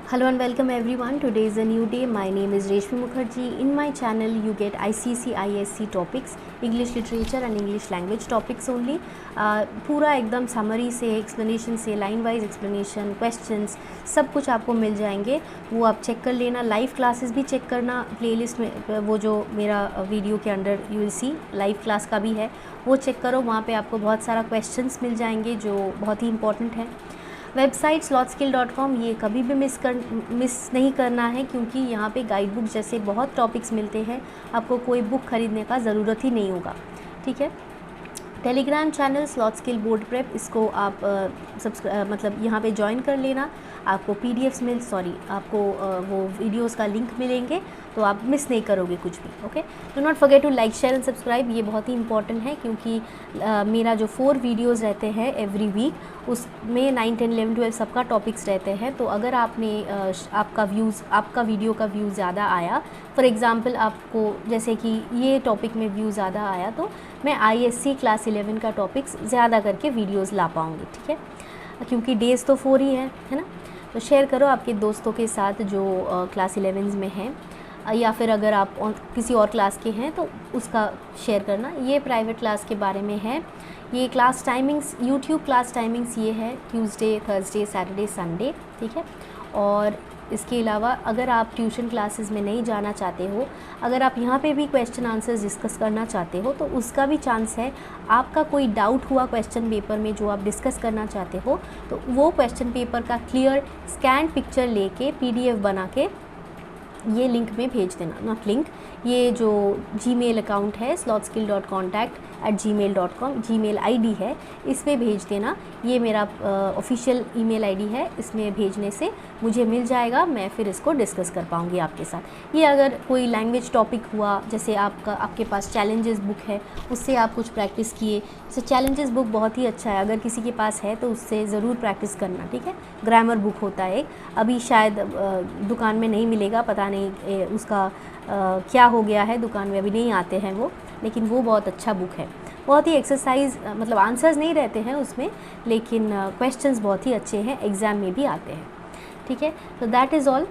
Hello and welcome everyone. Today is a new day. My name is Reshmi Mukherjee. In my channel you get ICC ISC topics, English literature and English language topics only. पूरा एकदम summary से, explanation से, line wise explanation, questions सब कुछ आपको मिल जाएंगे. वो आप चेक कर लेना. लाइव क्लासेस भी चेक करना प्लेलिस्ट में. वो जो मेरा वीडियो के under you will see live class का भी है, वो चेक करो. वहाँ पे आपको बहुत सारा क्वेश्चंस मिल जाएंगे जो बहुत ही इंपॉर्टेंट है. वेबसाइट slothskill.com ये कभी भी मिस नहीं करना है, क्योंकि यहाँ पे गाइड बुक जैसे बहुत टॉपिक्स मिलते हैं. आपको कोई बुक ख़रीदने का ज़रूरत ही नहीं होगा. ठीक है. टेलीग्राम चैनल स्लॉथस्किल बोर्ड प्रेप, इसको आप मतलब यहाँ पे ज्वाइन कर लेना. आपको पीडीएफ्स आपको वो वीडियोस का लिंक मिलेंगे, तो आप मिस नहीं करोगे कुछ भी. Okay. Do not forget to like, share and subscribe. ये बहुत ही इंपॉर्टेंट है, क्योंकि मेरा जो 4 वीडियोस रहते हैं एवरी वीक, उसमें 9, 10, 11, 12 सबका टॉपिक्स रहते हैं. तो अगर आपने आपका वीडियो का व्यू ज़्यादा आया, फॉर एग्ज़ाम्पल आपको जैसे कि ये टॉपिक में व्यू ज़्यादा आया, तो मैं ISC क्लास 11 का टॉपिक्स ज़्यादा करके वीडियोस ला पाऊँगी. ठीक है, क्योंकि डेज़ तो 4 ही है ना. तो शेयर करो आपके दोस्तों के साथ जो क्लास 11 में हैं, या फिर अगर आप किसी और क्लास के हैं तो उसका शेयर करना. ये प्राइवेट क्लास के बारे में है. ये class timings, YouTube class timings ये है ट्यूसडे, थर्सडे, सैटरडे, संडे. ठीक है. और इसके अलावा अगर आप ट्यूशन क्लासेस में नहीं जाना चाहते हो, अगर आप यहाँ पे भी क्वेश्चन आंसर्स डिस्कस करना चाहते हो, तो उसका भी चांस है. आपका कोई डाउट हुआ क्वेश्चन पेपर में जो आप डिस्कस करना चाहते हो, तो वो क्वेश्चन पेपर का क्लियर स्कैन पिक्चर लेके PDF बना के ये लिंक में भेज देना. नॉट लिंक, ये जो जीमेल अकाउंट है slothskill.contact@gmail.com जीमेल ID है, इसमें भेज देना. ये मेरा ऑफिशियल ईमेल ID है. इसमें भेजने से मुझे मिल जाएगा, मैं फिर इसको डिस्कस कर पाऊँगी आपके साथ. ये अगर कोई लैंग्वेज टॉपिक हुआ, जैसे आपके पास चैलेंजेस बुक है, उससे आप कुछ प्रैक्टिस किए. तो चैलेंजेस बुक बहुत ही अच्छा है, अगर किसी के पास है तो उससे ज़रूर प्रैक्टिस करना. ठीक है. ग्रामर बुक होता है, अभी शायद दुकान में नहीं मिलेगा, पता नहीं उसका क्या हो गया है, दुकान में अभी नहीं आते हैं वो, लेकिन वो बहुत अच्छा बुक है. बहुत ही एक्सरसाइज, मतलब आंसर्स नहीं रहते हैं उसमें, लेकिन क्वेश्चंस बहुत ही अच्छे हैं, एग्ज़ाम में भी आते हैं. ठीक है. तो that is all.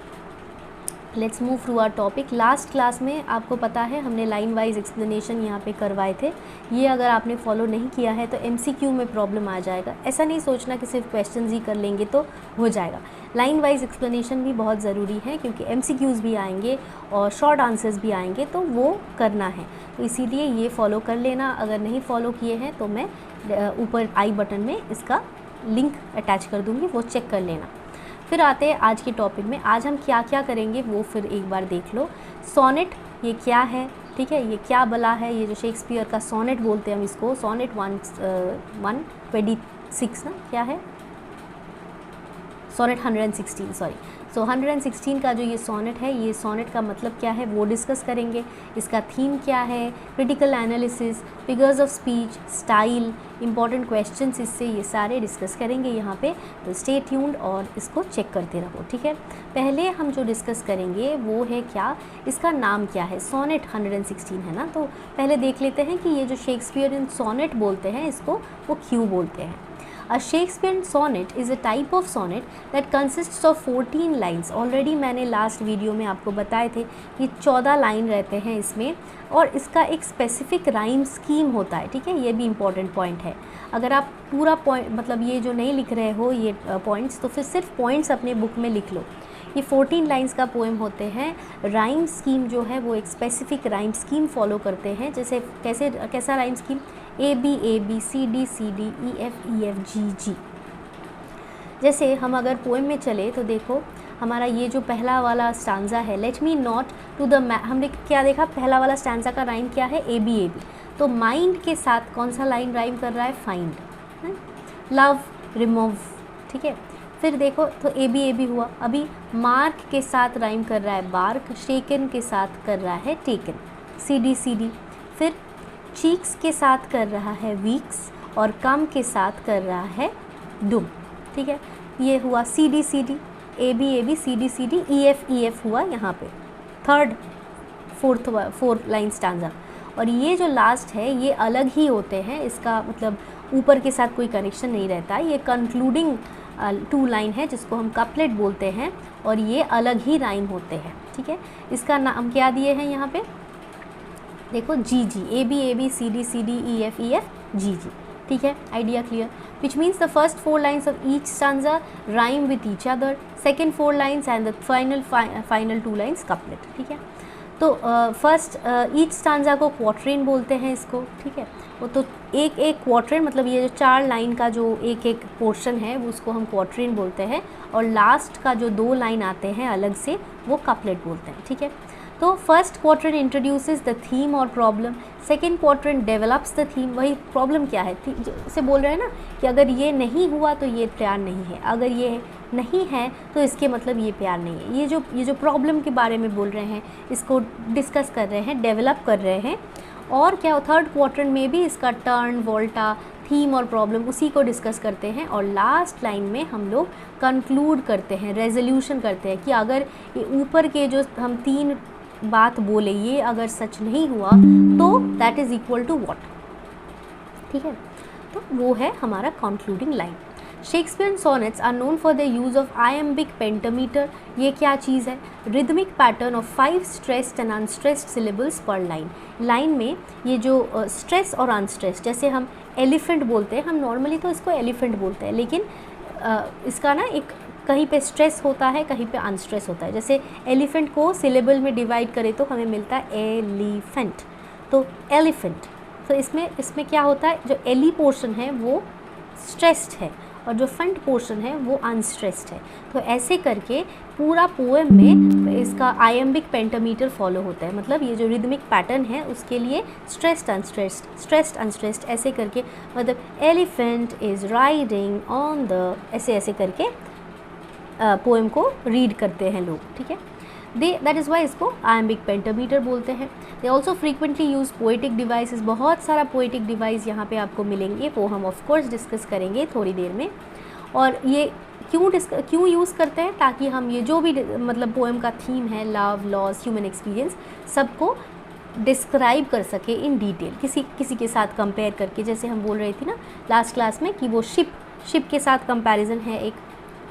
Let's move to our topic. Last class में आपको पता है हमने लाइन वाइज एक्सप्लेनेशन यहाँ पे करवाए थे. ये अगर आपने फॉलो नहीं किया है तो MCQ में प्रॉब्लम आ जाएगा. ऐसा नहीं सोचना कि सिर्फ क्वेश्चंस ही कर लेंगे तो हो जाएगा. लाइन वाइज एक्सप्लेनेशन भी बहुत ज़रूरी है, क्योंकि MCQs भी आएंगे और शॉर्ट आंसर्स भी आएंगे, तो वो करना है. तो इसीलिए ये फॉलो कर लेना. अगर नहीं फॉलो किए हैं तो मैं ऊपर आई बटन में इसका लिंक अटैच कर दूँगी, वो चेक कर लेना. फिर आते हैं आज के टॉपिक में. आज हम क्या क्या करेंगे वो फिर एक बार देख लो. सोनेट ये क्या है, ठीक है, ये क्या बला है. ये जो शेक्सपियर का सोनेट बोलते हैं हम इसको, सोनेट 126 ना, क्या है, सोनेट 116, सॉरी. सो 116 का जो ये सोनेट है, ये सोनेट का मतलब क्या है वो डिस्कस करेंगे. इसका थीम क्या है, critical analysis, figures of speech, style, important questions, इससे ये सारे डिस्कस करेंगे यहाँ पे. तो स्टे ट्यून्ड और इसको चेक करते रहो. ठीक है. पहले हम जो डिस्कस करेंगे वो है क्या, इसका नाम क्या है. सोनेट 116 है ना, तो पहले देख लेते हैं कि ये जो शेक्सपियरियन सोनेट बोलते हैं इसको वो क्यों बोलते हैं. A Shakespearean sonnet is a type of sonnet that consists of 14 lines. Already मैंने लास्ट वीडियो में आपको बताए थे कि 14 लाइन रहते हैं इसमें, और इसका एक स्पेसिफिक राइम स्कीम होता है. ठीक है, ये भी इम्पॉर्टेंट पॉइंट है. अगर आप पूरा पॉइंट, मतलब ये जो नहीं लिख रहे हो ये पॉइंट्स, तो फिर सिर्फ पॉइंट्स अपने बुक में लिख लो. ये 14 लाइंस का पोएम होते हैं. राइम स्कीम जो है वो एक स्पेसिफिक राइम स्कीम फॉलो करते हैं. जैसे कैसा rhyme scheme, AB AB CD CD EF EF G G. जैसे हम अगर पोएम में चले तो देखो हमारा ये जो पहला वाला स्टांजा है, let me not to the हमने क्या देखा, पहला वाला स्टांजा का राइम क्या है, AB AB. तो माइंड के साथ कौन सा लाइन राइम कर रहा है, फाइंड, लव, रिमूव. ठीक है. फिर देखो तो AB AB हुआ. अभी मार्क के साथ राइम कर रहा है बार्क, शेकन के साथ कर रहा है टेकन, CD CD. फिर चीक्स के साथ कर रहा है वीक्स, और कम के साथ कर रहा है डुम. ठीक है. ये हुआ CD CD, AB AB CD CD EF EF हुआ यहाँ पे फोर्थ लाइन स्टांजा. और ये जो लास्ट है ये अलग ही होते हैं, इसका मतलब ऊपर के साथ कोई कनेक्शन नहीं रहता. ये कंक्लूडिंग टू लाइन है जिसको हम कपलेट बोलते हैं, और ये अलग ही राइम होते हैं, ठीक है। इसका नाम क्या दिए हैं यहाँ पे, देखो जी जी, A B C D E F G G, ठीक है, idea clear. Which means the first 4 lines of each stanza rhyme with each other, second 4 lines and the final 2 lines couplet, ठीक है। तो फर्स्ट ईच स्टांजा को क्वार्टरेन बोलते हैं इसको, ठीक है। वो तो एक एक क्वार्टरेन मतलब ये जो 4 लाइन का जो एक एक पोर्शन है वो उसको हम क्वार्टरेन बोलते हैं, और लास्ट का जो 2 लाइन आते हैं अलग से वो कपलेट बोलते हैं, ठीक है। तो first quatrain introduces the theme और problem, second quatrain develops the theme, वही प्रॉब्लम क्या है से बोल रहे हैं ना कि अगर ये नहीं हुआ तो ये प्यार नहीं है, अगर ये नहीं है तो इसके मतलब ये प्यार नहीं है। ये जो प्रॉब्लम के बारे में बोल रहे हैं इसको डिस्कस कर रहे हैं, डेवलप कर रहे हैं। और क्या थर्ड क्वार्टरेन में भी इसका टर्न, वोल्टा, थीम और प्रॉब्लम उसी को डिस्कस करते हैं, और लास्ट लाइन में हम लोग कंक्लूड करते हैं, रेजोल्यूशन करते हैं कि अगर ये ऊपर के जो हम 3 बात बोले ये अगर सच नहीं हुआ तो that is equal to what, ठीक है। तो वो है हमारा concluding line. Shakespearean sonnets are known for the use of iambic pentameter. ये क्या चीज़ है, rhythmic pattern of 5 stressed and unstressed syllables per line. Line में ये जो स्ट्रेस और अनस्ट्रेस्ड, जैसे हम एलिफेंट बोलते हैं, हम नॉर्मली तो इसको एलिफेंट बोलते हैं, लेकिन इसका ना एक कहीं पे स्ट्रेस होता है, कहीं पे अनस्ट्रेस होता है। जैसे एलिफेंट को सिलेबल में डिवाइड करें तो हमें मिलता है एलिफेंट, तो एलिफेंट। तो इसमें क्या होता है, जो एली पोर्शन है वो स्ट्रेस्ड है और जो फ्रंट पोर्शन है वो अनस्ट्रेस्ड है। तो ऐसे करके पूरा पोएम में इसका आयम्बिक पेंटामीटर फॉलो होता है, मतलब ये जो रिदमिक पैटर्न है उसके लिए स्ट्रेस्ड अनस्ट्रेस्ड ऐसे करके, मतलब elephant is riding on the, ऐसे ऐसे करके पोएम को रीड करते हैं लोग, ठीक है। दैट इज़ वाई इसको आयम्बिक पेंटामीटर बोलते हैं। They also frequently use poetic devices, बहुत सारा पोएटिक डिवाइस यहाँ पे आपको मिलेंगे, वो हम ऑफ कोर्स डिस्कस करेंगे थोड़ी देर में। और ये क्यों यूज़ करते हैं, ताकि हम ये जो भी मतलब पोएम का थीम है, लव, लॉस, ह्यूमन एक्सपीरियंस, सबको डिस्क्राइब कर सके इन डिटेल, किसी के साथ कंपेयर करके। जैसे हम बोल रहे थे ना लास्ट क्लास में कि वो शिप के साथ कंपैरिजन है एक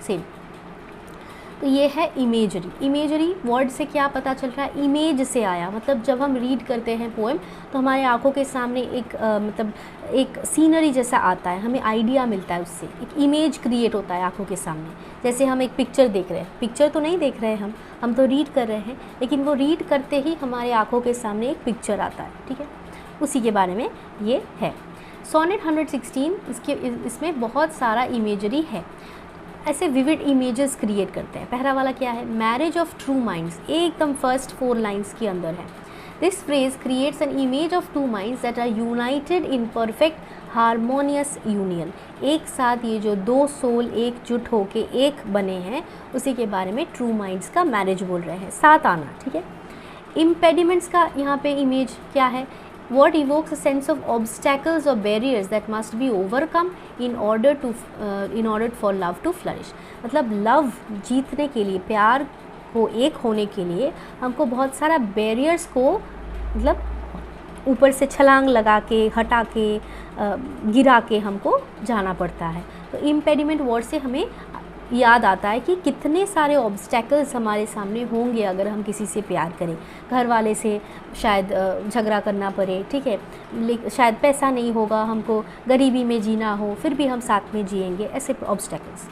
सेम। तो ये है इमेजरी वर्ड से क्या पता चल रहा है, इमेज से आया, मतलब जब हम रीड करते हैं पोएम तो हमारे आंखों के सामने एक मतलब एक सीनरी जैसा आता है, हमें आइडिया मिलता है, उससे एक इमेज क्रिएट होता है आंखों के सामने। जैसे हम एक पिक्चर देख रहे हैं, पिक्चर तो नहीं देख रहे हैं हम तो रीड कर रहे हैं, लेकिन वो रीड करते ही हमारे आंखों के सामने एक पिक्चर आता है, ठीक है, उसी के बारे में ये है। सोनेट 116 इसमें बहुत सारा इमेजरी है, ऐसे विविड इमेजेस क्रिएट करते हैं। पहला वाला क्या है, मैरिज ऑफ ट्रू माइंड्स, एकदम फर्स्ट 4 लाइन्स के अंदर है। This phrase creates an image of 2 minds that are united in perfect harmonious union. एक साथ ये जो 2 सोल एकजुट होके एक बने हैं, उसी के बारे में ट्रू माइंड्स का मैरिज बोल रहे हैं, साथ आना, ठीक है। इम्पेडिमेंट्स का यहाँ पे इमेज क्या है, what evokes a sense of obstacles or barriers that must be overcome in order for love to flourish। मतलब लव जीतने के लिए, प्यार को एक होने के लिए हमको बहुत सारा बैरियर्स को मतलब ऊपर से छलांग लगा के, हटा के, गिरा के हमको जाना पड़ता है। तो इम्पेडिमेंट वर्ड से हमें याद आता है कि कितने सारे ऑब्स्टैकल्स हमारे सामने होंगे अगर हम किसी से प्यार करें। घर वाले से शायद झगड़ा करना पड़े, ठीक है, शायद पैसा नहीं होगा, हमको गरीबी में जीना हो, फिर भी हम साथ में जिएंगे, ऐसे ऑब्स्टैकल्स।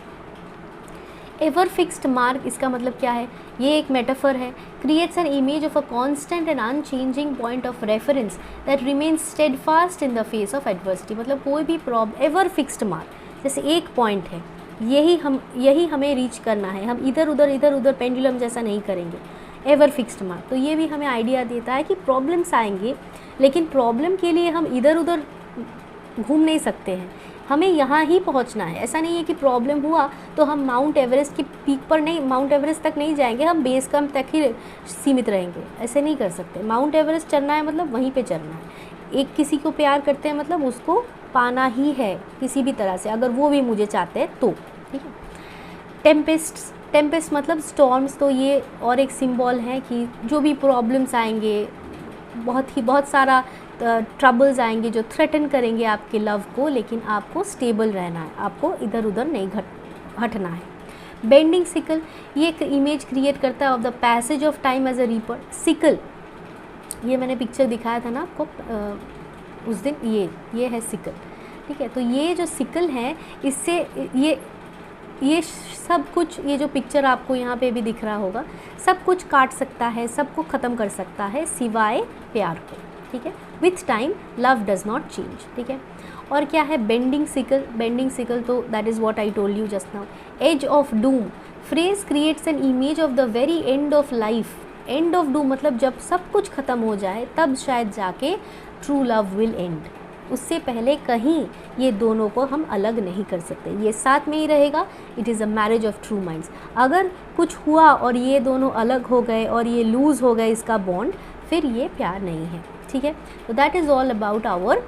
एवर फिक्स्ड मार्क, इसका मतलब क्या है, ये एक मेटाफर है। Creates an image of a constant and unchanging point of reference that remains steadfast in the face of adversity. मतलब कोई भी एवर फिक्स्ड मार्क, जैसे एक पॉइंट है, यही हमें रीच करना है, हम इधर उधर पेंडुलम जैसा नहीं करेंगे, एवर फिक्स्ड मार्क। तो ये भी हमें आइडिया देता है कि प्रॉब्लम्स आएंगे, लेकिन प्रॉब्लम के लिए हम इधर उधर घूम नहीं सकते हैं, हमें यहाँ ही पहुँचना है। ऐसा नहीं है कि प्रॉब्लम हुआ तो हम माउंट एवरेस्ट की पीक पर नहीं, माउंट एवरेस्ट तक नहीं जाएंगे, हम बेस कैंप तक ही सीमित रहेंगे, ऐसे नहीं कर सकते। माउंट एवरेस्ट चढ़ना है मतलब वहीं पे चढ़ना है। एक किसी को प्यार करते हैं मतलब उसको पाना ही है किसी भी तरह से, अगर वो भी मुझे चाहते हैं तो, ठीक है। टेम्पेस्ट मतलब स्टॉर्म्स, तो ये और एक सिंबल है कि जो भी प्रॉब्लम्स आएंगे, बहुत सारा ट्रबल्स आएंगे जो थ्रेटन करेंगे आपके लव को, लेकिन आपको स्टेबल रहना है, आपको इधर उधर नहीं हटना है। बेंडिंग सिकल, ये एक इमेज क्रिएट करता है of the passage of time as a reaper. Sickle, ये मैंने पिक्चर दिखाया था ना आपको उस दिन, ये है सिकल, ठीक है। तो ये जो सिकल है, इससे ये सब कुछ, ये जो पिक्चर आपको यहाँ पे भी दिख रहा होगा, सब कुछ काट सकता है, सबको ख़त्म कर सकता है सिवाय प्यार को, ठीक है। With time love does not change, ठीक है। और क्या है बेंडिंग सिकल? बेंडिंग सिकल तो that is what I told you just now. Edge of doom, phrase creates an image of the very end of life. End of doom मतलब जब सब कुछ ख़त्म हो जाए तब शायद जाके ट्रू लव विल एंड। उससे पहले कहीं ये दोनों को हम अलग नहीं कर सकते, ये साथ में ही रहेगा। It is a marriage of true minds. अगर कुछ हुआ और ये दोनों अलग हो गए और ये लूज़ हो गए इसका बॉन्ड, फिर ये प्यार नहीं है, ठीक है। तो that is all about our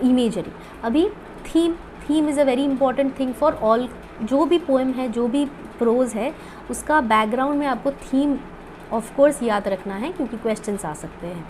imagery. अभी theme is a very important thing for all. जो भी पोएम है, जो भी प्रोज है, उसका बैकग्राउंड में आपको थीम ऑफ कोर्स याद रखना है, क्योंकि क्वेश्चंस आ सकते हैं,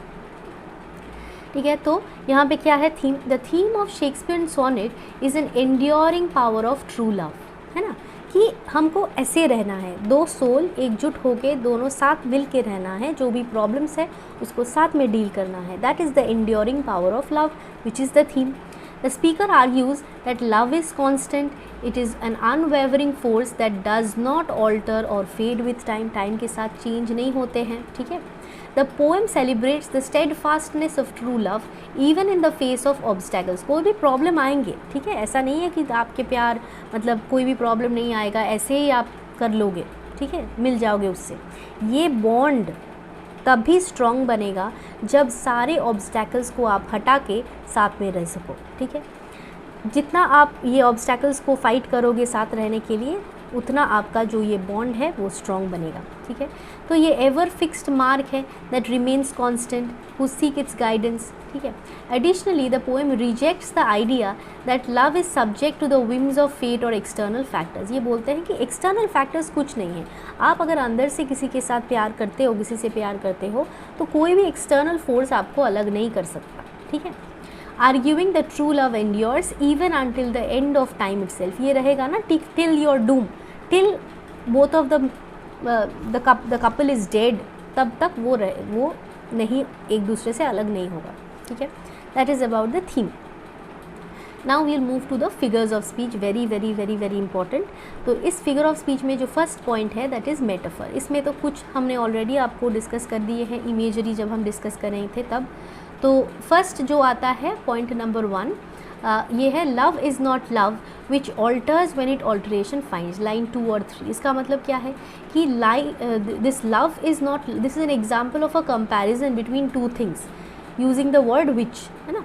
ठीक है। तो यहाँ पे क्या है theme? The theme of Shakespeare sonnet is an enduring power of true love, है ना, कि हमको ऐसे रहना है, दो सोल एकजुट होके दोनों साथ मिल के रहना है, जो भी प्रॉब्लम्स है उसको साथ में डील करना है। That is the enduring power of love which is the theme. The speaker argues that love is constant, it is an unwavering force that does not alter or fade with time. Time के साथ change नहीं होते हैं, ठीक है। The poem celebrates the steadfastness of true love even in the face of obstacles. कोई भी problem आएंगे, ठीक है, ऐसा नहीं है कि आपके प्यार मतलब कोई भी प्रॉब्लम नहीं आएगा, ऐसे ही आप कर लोगे, ठीक है, मिल जाओगे उससे। ये बॉन्ड तभी स्ट्रॉन्ग बनेगा जब सारे ऑब्स्टैकल्स को आप हटा के साथ में रह सको, ठीक है। जितना आप ये ऑब्स्टैकल्स को फाइट करोगे साथ रहने के लिए, उतना आपका जो ये बॉन्ड है वो स्ट्रॉन्ग बनेगा, ठीक है। तो ये एवर फिक्स्ड मार्क है that remains constant who seek its guidance, ठीक है। Additionally the poem rejects the idea that love is subject to the whims of fate और एक्सटर्नल फैक्टर्स। ये बोलते हैं कि एक्सटर्नल फैक्टर्स कुछ नहीं है। आप अगर अंदर से किसी के साथ प्यार करते हो, किसी से प्यार करते हो, तो कोई भी एक्सटर्नल फोर्स आपको अलग नहीं कर सकता, ठीक है। Arguing the true love endures even until the end of time itself. ये रहेगा ना till your Doom, till both of the couple is dead, तब तक वो नहीं, एक दूसरे से अलग नहीं होगा, ठीक है। That is about the theme. Now we'll move to the figures of speech, very very very very important. तो इस फिगर ऑफ स्पीच में जो फर्स्ट पॉइंट है दैट इज़ मेटाफर। इसमें तो कुछ हमने ऑलरेडी आपको डिस्कस कर दिए हैं, इमेजरी जब हम डिस्कस कर रहे थे तब। तो फर्स्ट जो आता है पॉइंट नंबर 1, ये है love is not love which alters when it alteration finds, line 2 और 3। इसका मतलब क्या है कि this love is not, this is an example of a comparison between two things using the word which, है ना।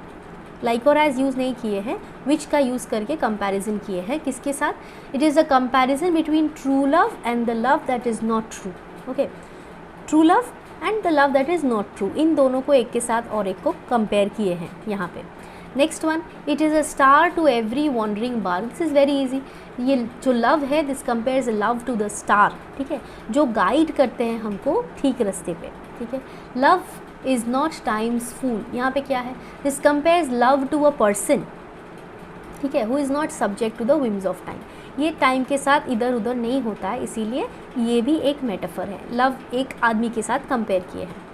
लाइक और एज यूज़ नहीं किए हैं, विच का यूज़ करके कंपैरिजन किए हैं, किसके साथ? It is a comparison between true love and the love that is not true, okay. True love and the love that is not true, इन दोनों को एक के साथ और एक को कंपेयर किए हैं यहाँ पे। Next one, it is a star to every wandering bark. This is very easy. ये जो लव है this compares love to the star, ठीक है, जो गाइड करते हैं हमको ठीक रास्ते पे, ठीक है। Love is not time's fool, यहाँ पे क्या है? This compares love to a person, ठीक है, who is not subject to the whims of time. ये टाइम के साथ इधर उधर नहीं होता है, इसीलिए ये भी एक मेटाफर है। लव एक आदमी के साथ कंपेयर किए हैं।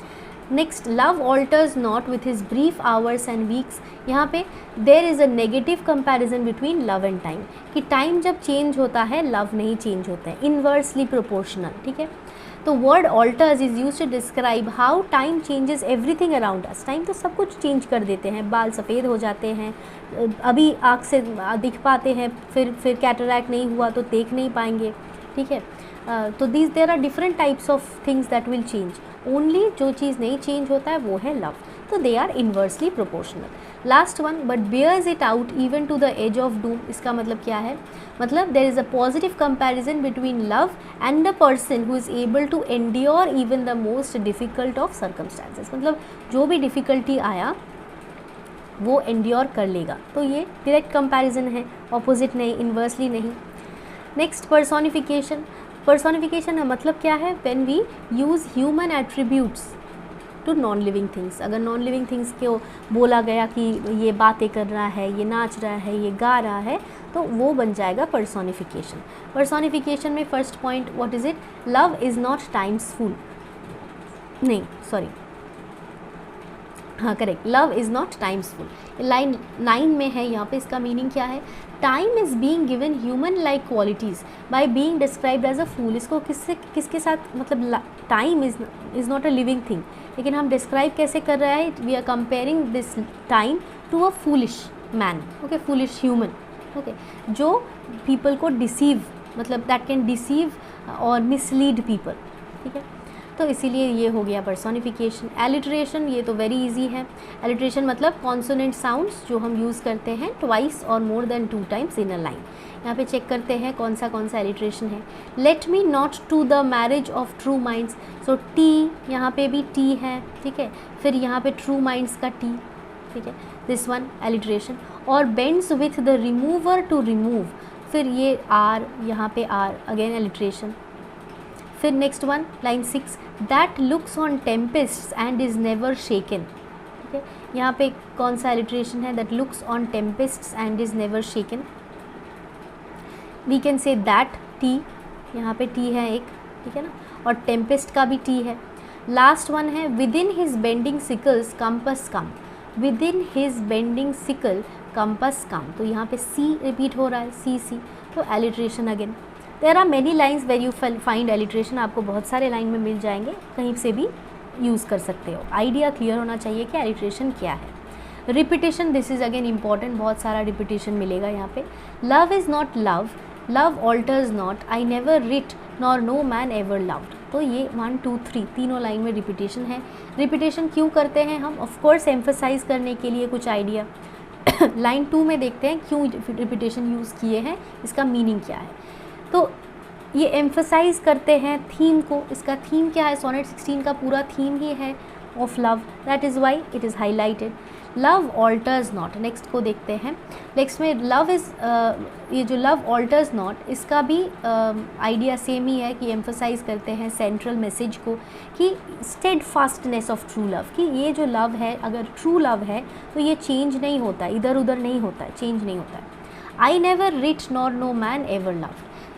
Next, love alters not with his brief hours and weeks. यहाँ पे there is a negative comparison between love and time, कि टाइम जब चेंज होता है लव नहीं चेंज होता है, इन्वर्सली प्रोपोर्शनल, ठीक है। तो word alters is use to describe how time changes everything around us. Time तो सब कुछ चेंज कर देते हैं, बाल सफ़ेद हो जाते हैं, अभी आँख से दिख पाते हैं, फिर कैटरैक्ट नहीं हुआ तो देख नहीं पाएंगे, ठीक है। तो there are different types of things that will change, only जो चीज़ नहीं चेंज होता है वो है लव। तो दे आर inversely proportional. Last one, but bears it out even to the edge of doom. इसका मतलब क्या है? मतलब there is a positive comparison between love and the person who is able to endure even the most difficult of circumstances. मतलब जो भी difficulty आया वो एंड्योर कर लेगा। तो ये डायरेक्ट कंपैरिजन है, ऑपोजिट नहीं, इन्वर्सली नहीं। Next, personification. पर्सोनिफिकेशन का मतलब क्या है? When we use human attributes to non living things. अगर नॉन लिविंग थिंग्स को बोला गया कि ये बातें कर रहा है, ये नाच रहा है, ये गा रहा है, तो वो बन जाएगा पर्सोनिफिकेशन। पर्सोनिफिकेशन में first point what is it, love is not time's fool, नहीं सॉरी, हाँ correct, love is not time's fool. Line 9 में है यहाँ पे, इसका मीनिंग क्या है, time is being given human like qualities by being described as a fool. इसको किसके साथ, मतलब time is not a living thing, लेकिन हम डिस्क्राइब कैसे कर रहे हैं, we are comparing this time to a foolish man, okay, foolish human, okay, जो पीपल को डिसीव, मतलब दैट कैन डिसीव और मिसलीड पीपल, ठीक है। तो इसीलिए ये हो गया पर्सोनिफिकेशन। एलिट्रेशन, ये तो वेरी इजी है। एलिट्रेशन मतलब कॉन्सोनेंट साउंड्स जो हम यूज़ करते हैं ट्वाइस और more than 2 times in a line. यहाँ पे चेक करते हैं कौन सा एलिट्रेशन है। Let me not to the marriage of true minds, so T, यहाँ पे भी टी है, ठीक है, फिर यहाँ पे ट्रू माइंड्स का टी, ठीक है, दिस वन एलिट्रेशन। और bends with the remover to remove, फिर ये आर, यहाँ पे आर, अगेन एलिट्रेशन। फिर next one line 6, that looks on tempests and is never shaken, ठीक है, यहाँ पे कौन सा एलिट्रेशन है, that looks on tempests and is never shaken. We can say that T, यहाँ पे टी है एक, ठीक है ना, और टेम्पेस्ट का भी टी है। लास्ट वन है within his bending sickle's compass come, within his bending sickle compass come, तो यहाँ पे सी रिपीट हो रहा है, सी, तो alliteration again. There are many lines where you find alliteration, आपको बहुत सारे लाइन में मिल जाएंगे, कहीं से भी यूज़ कर सकते हो। आइडिया क्लियर होना चाहिए कि एलिट्रेशन क्या है। Repetition, this is again important, बहुत सारा रिपीटेशन मिलेगा यहाँ पे। Love is not love, love alters not, I never writ nor no man ever loved, तो ये 1 2 3 तीनों लाइन में रिपीटेशन है। रिपीटेशन क्यों करते हैं हम, ऑफकोर्स एम्फसाइज करने के लिए कुछ आइडिया। लाइन 2 में देखते हैं क्यों रिपीटेशन यूज़ किए हैं, इसका मीनिंग क्या है। तो ये एम्फसाइज करते हैं थीम को, इसका थीम क्या है, सोनेट 16 का पूरा थीम ही है of love, that is why it is highlighted. Love alters not, next को देखते हैं। नेक्स्ट में लव इज़, ये जो लव ऑल्टर्स नॉट, इसका भी आइडिया सेम ही है कि एम्फसाइज करते हैं सेंट्रल मैसेज को, कि steadfastness of true love, कि ये जो लव है, अगर ट्रू लव है तो ये चेंज नहीं होता, इधर उधर नहीं होता है, चेंज नहीं होता है। I never writ nor no man ever love,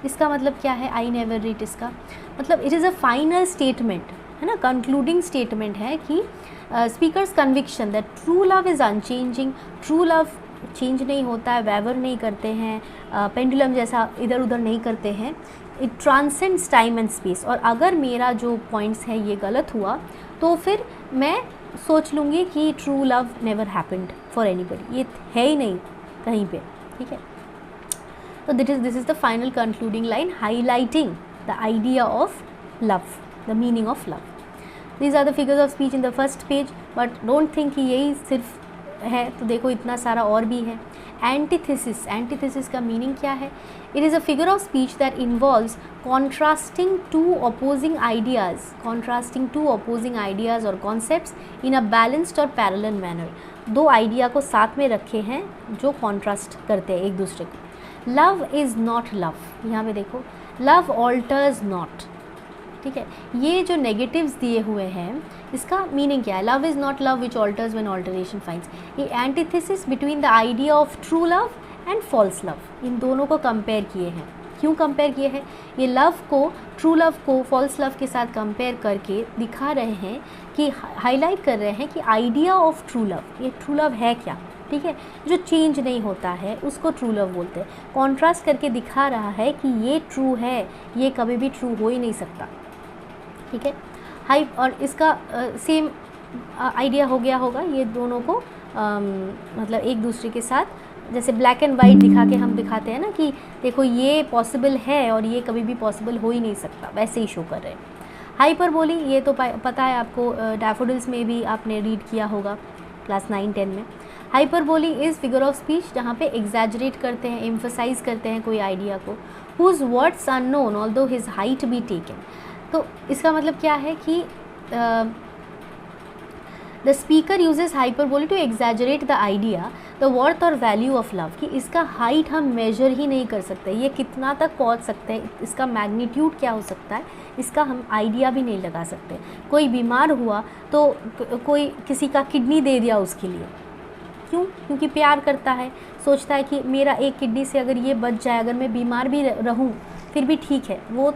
इसका मतलब क्या है, आई नेवर रिट, इसका मतलब it is a final statement है ना, कंक्लूडिंग स्टेटमेंट है कि speaker's conviction that true love is unchanging, true love change नहीं होता है, वैवर नहीं करते हैं, पेंडुलम जैसा इधर उधर नहीं करते हैं, it transcends time and space. और अगर मेरा जो पॉइंट्स है ये गलत हुआ तो फिर मैं सोच लूँगी कि true love never happened for anybody, ये है ही नहीं कहीं पे, ठीक है। So this is the final concluding line highlighting the idea of love, the meaning of love. These are the figures of speech in the first page, but don't think कि यही सिर्फ है, तो देखो इतना सारा और भी है। Antithesis, antithesis का meaning क्या है? It is a figure of speech that involves contrasting two opposing ideas or concepts in a balanced or parallel manner. दो आइडिया को साथ में रखे हैं जो कॉन्ट्रास्ट करते हैं एक दूसरे को। लव इज़ नॉट लव, यहाँ पे देखो, लव ऑल्टर्स नॉट, ठीक है, ये जो नेगेटिव्स दिए हुए हैं इसका मीनिंग क्या है, love is not love which alters when alteration finds, ये antithesis between the idea of true love and false love, इन दोनों को कंपेयर किए हैं। क्यों कंपेयर किए हैं, ये लव को, ट्रू लव को फॉल्स लव के साथ कंपेयर करके दिखा रहे हैं कि, हाईलाइट कर रहे हैं कि आइडिया ऑफ ट्रू लव, ये ट्रू लव है क्या, ठीक है, जो चेंज नहीं होता है उसको ट्रू लव बोलते हैं। कॉन्ट्रास्ट करके दिखा रहा है कि ये ट्रू है, ये कभी भी ट्रू हो ही नहीं सकता, ठीक है। हाई, और इसका सेम आइडिया हो गया होगा, ये दोनों को मतलब एक दूसरे के साथ, जैसे ब्लैक एंड वाइट दिखा के हम दिखाते हैं ना कि देखो ये पॉसिबल है और ये कभी भी पॉसिबल हो ही नहीं सकता, वैसे ही शो कर रहे हैं। हाइपरबोली, ये तो पता है आपको, डैफोडिल्स में भी आपने रीड किया होगा क्लास 9-10 में। Hyperbole is figure of speech जहाँ पे एग्जैजरेट करते हैं, एम्फसाइज करते हैं कोई आइडिया को। Whose words unknown although his height be taken, तो इसका मतलब क्या है कि the speaker uses hyperbole to exaggerate the idea the worth और वैल्यू ऑफ लव, कि इसका हाइट हम मेजर ही नहीं कर सकते, ये कितना तक पहुंच सकते हैं, इसका मैग्नीट्यूड क्या हो सकता है, इसका हम आइडिया भी नहीं लगा सकते। कोई बीमार हुआ तो कोई किसी का किडनी दे दिया उसके लिए, क्यों? क्योंकि प्यार करता है, सोचता है कि मेरा एक किडनी से अगर ये बच जाए, अगर मैं बीमार भी रहूँ फिर भी ठीक है, वो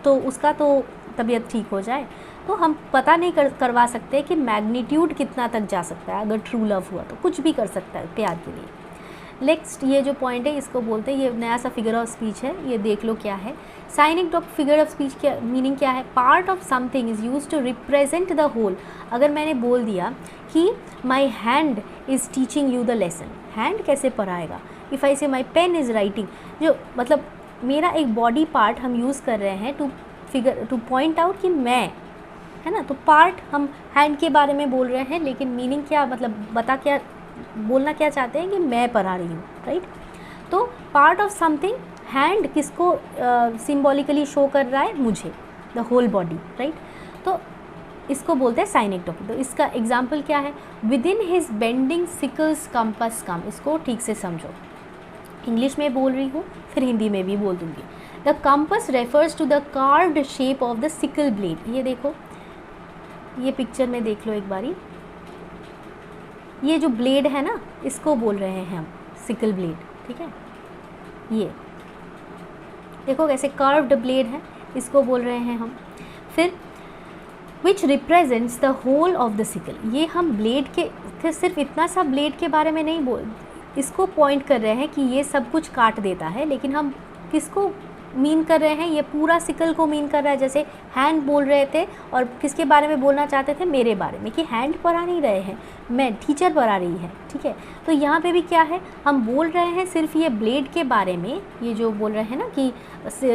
तो उसका तो तबीयत ठीक हो जाए। तो हम पता नहीं करवा सकते कि मैग्नीट्यूड कितना तक जा सकता है। अगर ट्रू लव हुआ तो कुछ भी कर सकता है प्यार के लिए। नेक्स्ट ये जो पॉइंट है इसको बोलते हैं, ये नया सा फिगर ऑफ स्पीच है, ये देख लो क्या है। साइनिक फिगर ऑफ स्पीच क्या मीनिंग क्या है? Part of something is use to represent the whole. अगर मैंने बोल दिया कि my hand is teaching you the lesson, hand कैसे पढ़ाएगा? इफ़ आई से माई पेन इज़ राइटिंग, जो मतलब मेरा एक बॉडी पार्ट हम यूज़ कर रहे हैं टू पॉइंट आउट कि मैं, है ना। तो पार्ट हम हैंड के बारे में बोल रहे हैं, लेकिन मीनिंग क्या, मतलब क्या बोलना क्या चाहते हैं कि मैं पढ़ा रही हूँ, राइट। तो पार्ट ऑफ समथिंग, हैंड किसको सिम्बॉलिकली शो कर रहा है? मुझे, द होल बॉडी, राइट। तो इसको बोलते हैं साइनिक टोकन। तो इसका एग्जाम्पल क्या है? Within his bending sickle's compass come. इसको ठीक से समझो, इंग्लिश में बोल रही हूँ फिर हिंदी में भी बोल दूँगी। The compass refers to the carved shape of the sickle blade. ये देखो, ये पिक्चर में देख लो एक बारी, ये जो ब्लेड है ना, इसको बोल रहे हैं हम सिकल ब्लेड, ठीक है। ये देखो कैसे कर्व्ड ब्लेड है, इसको बोल रहे हैं हम। फिर which represents the whole of the sickle. ये हम ब्लेड के सिर्फ इतना सा ब्लेड के बारे में नहीं बोल, इसको पॉइंट कर रहे हैं कि ये सब कुछ काट देता है, लेकिन हम किसको मीन कर रहे हैं? ये पूरा सिकल को मीन कर रहा है। जैसे हैंड बोल रहे थे और किसके बारे में बोलना चाहते थे? मेरे बारे में, कि हैंड पढ़ा नहीं रहे हैं, मैं टीचर पढ़ा रही है, ठीक है। तो यहाँ पे भी क्या है, हम बोल रहे हैं सिर्फ ये ब्लेड के बारे में, ये जो बोल रहे हैं ना कि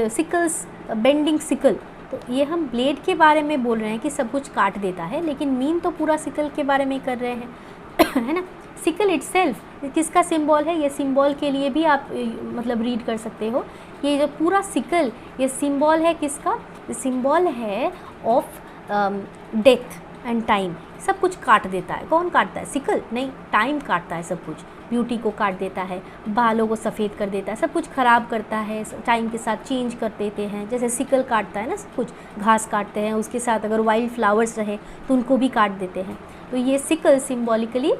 सिकल्स बेंडिंग सिकल, तो ये हम ब्लेड के बारे में बोल रहे हैं कि सब कुछ काट देता है, लेकिन मीन तो पूरा सिकल के बारे में कर रहे हैं है ना। सिकल इटसेल्फ किसका सिंबल है? ये सिंबल के लिए भी आप मतलब रीड कर सकते हो। ये जो पूरा सिकल, ये सिंबल है किसका? ये सिंबल है ऑफ डेथ एंड टाइम। सब कुछ काट देता है। कौन काटता है? सिकल नहीं, टाइम काटता है सब कुछ। ब्यूटी को काट देता है, बालों को सफ़ेद कर देता है, सब कुछ ख़राब करता है, टाइम के साथ चेंज कर देते हैं। जैसे सिकल काटता है ना सब कुछ, घास काटते हैं, उसके साथ अगर वाइल्ड फ्लावर्स रहे तो उनको भी काट देते हैं। तो ये सिकल सिम्बॉलिकली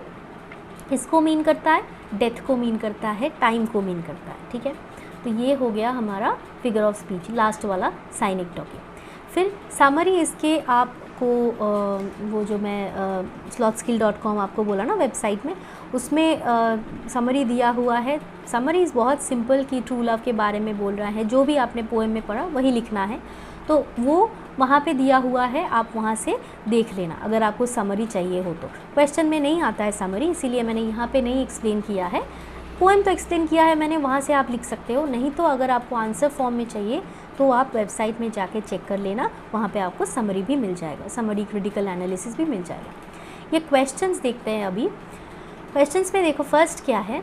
किसको मीन करता है? डेथ को मीन करता है, टाइम को मीन करता है, ठीक है। तो ये हो गया हमारा फिगर ऑफ स्पीच, लास्ट वाला साइनिक टॉकिंग। फिर समरी इसके आपको वो जो मैं slothskill.com आपको बोला ना वेबसाइट में, उसमें समरी दिया हुआ है। समरी बहुत सिंपल कि ट्रू लव के बारे में बोल रहा है, जो भी आपने पोएम में पढ़ा वही लिखना है, तो वो वहाँ पे दिया हुआ है, आप वहाँ से देख लेना अगर आपको समरी चाहिए हो तो। क्वेश्चन में नहीं आता है समरी, इसीलिए मैंने यहाँ पे नहीं एक्सप्लेन किया है। पोएम तो एक्सप्लेन किया है मैंने, वहाँ से आप लिख सकते हो। नहीं तो अगर आपको आंसर फॉर्म में चाहिए तो आप वेबसाइट में जाके चेक कर लेना, वहाँ पे आपको समरी भी मिल जाएगा, समरी क्रिटिकल एनालिसिस भी मिल जाएगा। ये क्वेश्चंस देखते हैं अभी। क्वेश्चंस में देखो फर्स्ट क्या है,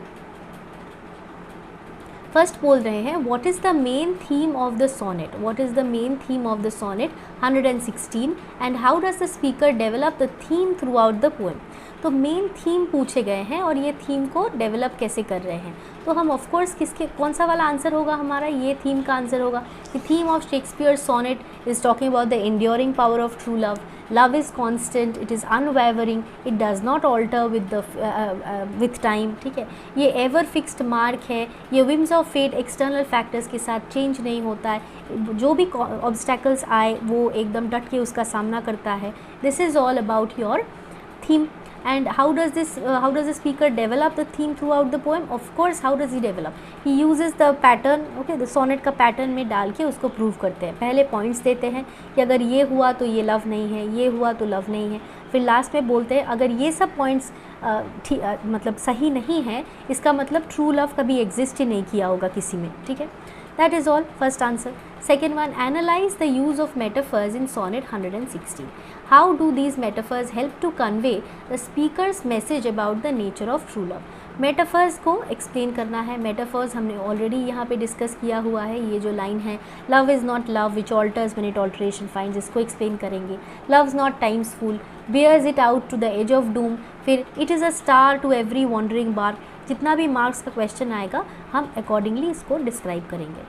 फर्स्ट बोल रहे हैं what is the main theme of the sonnet, what is the main theme of the sonnet 116 and how does the speaker develop the theme throughout the poem. तो main theme पूछे गए हैं और ये theme को develop कैसे कर रहे हैं। तो हम ऑफ कोर्स किसके, कौन सा वाला आंसर होगा हमारा? ये थीम का आंसर होगा कि theme of Shakespeare sonnet is talking about the enduring power of true love. Love is constant, it is unwavering, it does not alter with time, ठीक है। ये एवर फिक्स्ड मार्क है, ये whims of fate external factors के साथ change नहीं होता है, जो भी ऑब्स्टैकल्स आए वो एकदम डट के उसका सामना करता है। This is all about your theme. And how does the speaker develop the theme throughout the poem? Of course, how does he develop? He uses the pattern, okay, the sonnet का pattern में डाल के उसको prove करते हैं। पहले points देते हैं कि अगर ये हुआ तो ये लव नहीं है, ये हुआ तो लव नहीं है। फिर लास्ट में बोलते हैं अगर ये सब पॉइंट्स मतलब सही नहीं है, इसका मतलब ट्रू लव कभी एग्जिस्ट ही नहीं किया होगा किसी में, ठीक है। That is all, first answer. Second one, analyze the use of metaphors in sonnet 116. How do these metaphors help to convey the speaker's message about the nature of true love? Metaphors को explain करना है। Metaphors हमने already यहाँ पे discuss किया हुआ है। ये जो लाइन है, love is not love which alters when it alteration finds, इसको एक्सप्लेन करेंगे। Love is not time's fool, bears it out to the edge of doom. फिर it is a star to every wandering bark, जितना भी marks का question आएगा हम accordingly इसको describe करेंगे।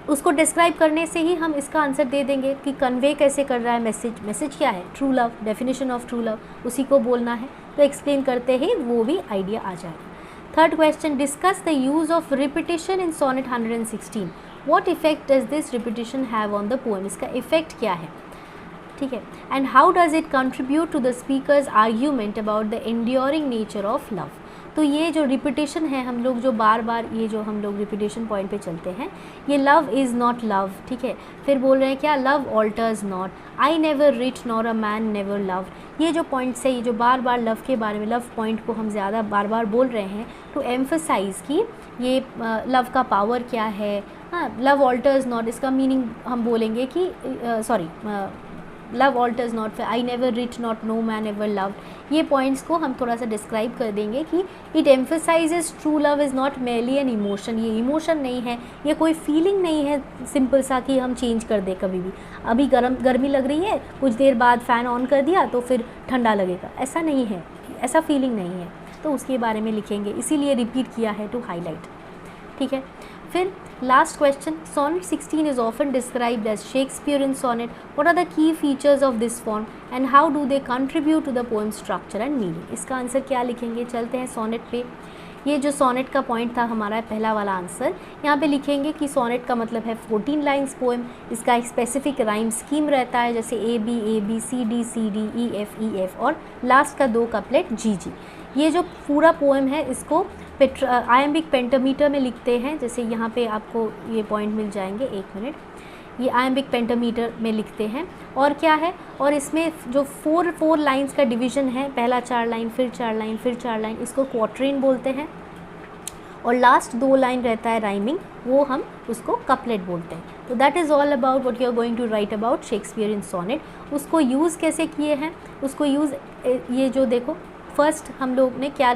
उसको डिस्क्राइब करने से ही हम इसका आंसर दे देंगे कि कन्वे कैसे कर रहा है मैसेज। मैसेज क्या है? True love, definition of true love, उसी को बोलना है। तो एक्सप्लेन करते ही वो भी आइडिया आ जाएगा। Third question, discuss the use of repetition in sonnet 116। What effect does this repetition have on the poem? इसका इफेक्ट क्या है? ठीक है। And how does it contribute to the speaker's argument about the enduring nature of love? तो ये जो repetition है, हम लोग जो बार बार ये जो हम लोग रिपीटिशन पॉइंट पे चलते हैं, ये लव इज़ नॉट लव, ठीक है। फिर बोल रहे हैं क्या? Love alters not, I never rich nor a man never love. ये जो पॉइंट्स है, ये जो बार बार लव के बारे में, लव पॉइंट को हम ज़्यादा बार बार बोल रहे हैं टू एम्फसाइज़ कि ये लव का पावर क्या है। हाँ, लव ऑल्टर्स नॉट, इसका मीनिंग हम बोलेंगे कि love alters not, I never rich not know man ever loved. ये पॉइंट्स को हम थोड़ा सा डिस्क्राइब कर देंगे कि it emphasises true love is not merely an emotion. ये इमोशन नहीं है, ये कोई फीलिंग नहीं है सिंपल सा कि हम चेंज कर दें कभी भी। अभी गर्मी लग रही है, कुछ देर बाद फ़ैन ऑन कर दिया तो फिर ठंडा लगेगा, ऐसा नहीं है, ऐसा फीलिंग नहीं है। तो उसके बारे में लिखेंगे, इसीलिए रिपीट किया है टू हाईलाइट, ठीक है। फिर last question, sonnet 16 is often described as Shakespearean sonnet. What are the key features of this form and how do they contribute to the poem's structure and meaning? इसका answer क्या लिखेंगे? चलते हैं sonnet पे। ये जो सोनेट का point था हमारा पहला वाला आंसर, यहाँ पे लिखेंगे कि सोनेट का मतलब है 14 लाइन्स पोएम। इसका एक स्पेसिफिक राइम स्कीम रहता है, जैसे A B C D E F और लास्ट का 2 कपलेट जी। ये जो पूरा पोएम है इसको आयम्बिक पेंटामीटर में लिखते हैं। जैसे यहाँ पे आपको ये पॉइंट मिल जाएंगे, 1 मिनट, ये आयम्बिक पेंटामीटर में लिखते हैं। और क्या है, और इसमें जो 4 लाइन्स का डिवीज़न है, पहला 4 लाइन, फिर 4 लाइन, फिर 4 लाइन, इसको क्वार्टरिन बोलते हैं। और लास्ट 2 लाइन रहता है राइमिंग, वो हम उसको कपलेट बोलते हैं। तो that is all about what you are going to write about Shakespearean sonnet. उसको यूज़ कैसे किए हैं, उसको यूज़, ये जो देखो फर्स्ट हम लोग ने क्या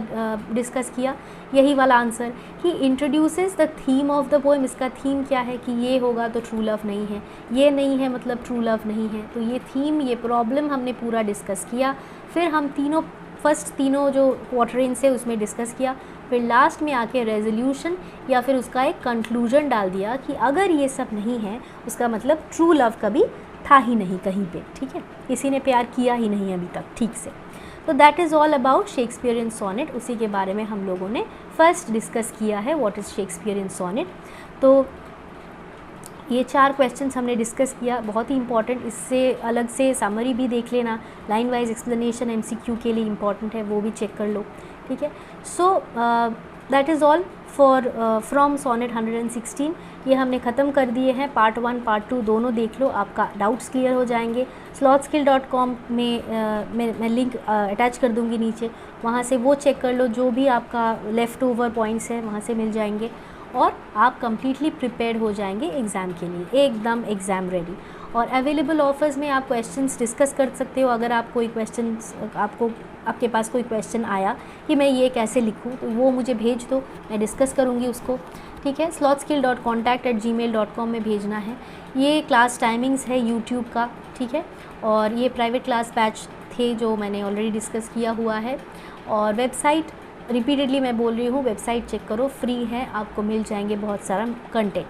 डिस्कस किया, यही वाला आंसर कि introduces the theme of the poem. इसका थीम क्या है कि ये होगा तो ट्रू लव नहीं है, ये नहीं है मतलब ट्रू लव नहीं है। तो ये थीम, ये प्रॉब्लम हमने पूरा डिस्कस किया। फिर हम तीनों जो क्वार्टरिन्स है उसमें डिस्कस किया। फिर लास्ट में आके रेजोल्यूशन या फिर उसका एक कंक्लूजन डाल दिया कि अगर ये सब नहीं है उसका मतलब ट्रू लव कभी था ही नहीं कहीं पे, ठीक है, किसी ने प्यार किया ही नहीं अभी तक ठीक से। तो that is all about Shakespearean sonnet. उसी के बारे में हम लोगों ने फर्स्ट डिस्कस किया है, व्हाट इज़ शेक्सपियरियन सोनेट। तो ये 4 क्वेश्चंस हमने डिस्कस किया, बहुत ही इंपॉर्टेंट। इससे अलग से समरी भी देख लेना, लाइन वाइज एक्सप्लेनेशन MCQ के लिए इंपॉर्टेंट है, वो भी चेक कर लो, ठीक है। So that is all for from sonnet 116। ये हमने ख़त्म कर दिए हैं। पार्ट 1 पार्ट 2 दोनों देख लो, आपका डाउट्स क्लियर हो जाएंगे। slothskill.com में मैं लिंक अटैच कर दूँगी नीचे, वहाँ से वो चेक कर लो, जो भी आपका लेफ़्ट ओवर पॉइंट्स हैं वहाँ से मिल जाएंगे और आप कम्प्लीटली प्रिपेयर्ड हो जाएंगे एग्ज़ाम के लिए, एकदम एग्ज़ाम रेडी। और अवेलेबल ऑफर्स में आप क्वेश्चंस डिस्कस कर सकते हो। अगर आप कोई क्वेश्चंस आपके पास कोई क्वेश्चन आया कि मैं ये कैसे लिखूँ, तो वो मुझे भेज दो, मैं डिस्कस करूँगी उसको, ठीक है। slothskill.contact@gmail.com में भेजना है। ये क्लास टाइमिंग्स है यूट्यूब का, ठीक है। और ये प्राइवेट क्लास बैच थे जो मैंने ऑलरेडी डिस्कस किया हुआ है। और वेबसाइट रिपीटेडली मैं बोल रही हूँ, वेबसाइट चेक करो, फ्री है, आपको मिल जाएंगे बहुत सारा कंटेंट।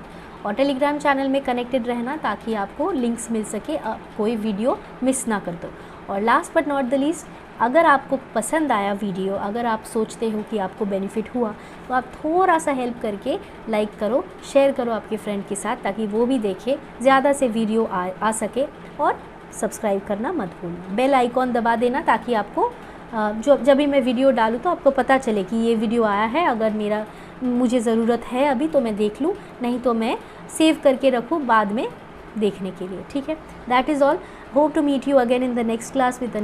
और टेलीग्राम चैनल में कनेक्टेड रहना ताकि आपको लिंक्स मिल सके, कोई वीडियो मिस ना कर दो। और last but not the least, अगर आपको पसंद आया वीडियो, अगर आप सोचते हो कि आपको बेनिफिट हुआ, तो आप थोड़ा सा हेल्प करके लाइक करो, शेयर करो आपके फ्रेंड के साथ, ताकि वो भी देखे, ज़्यादा से वीडियो आ सके। और सब्सक्राइब करना मत भूलना, बेल आइकॉन दबा देना ताकि आपको जब भी मैं वीडियो डालूँ तो आपको पता चले कि ये वीडियो आया है। अगर मुझे ज़रूरत है अभी तो मैं देख लूँ, नहीं तो मैं सेव करके रखूँ बाद में देखने के लिए, ठीक है। That is all. Hope to meet you again in the next class with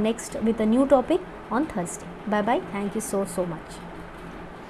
a new topic on Thursday. Bye bye. Thank you so much.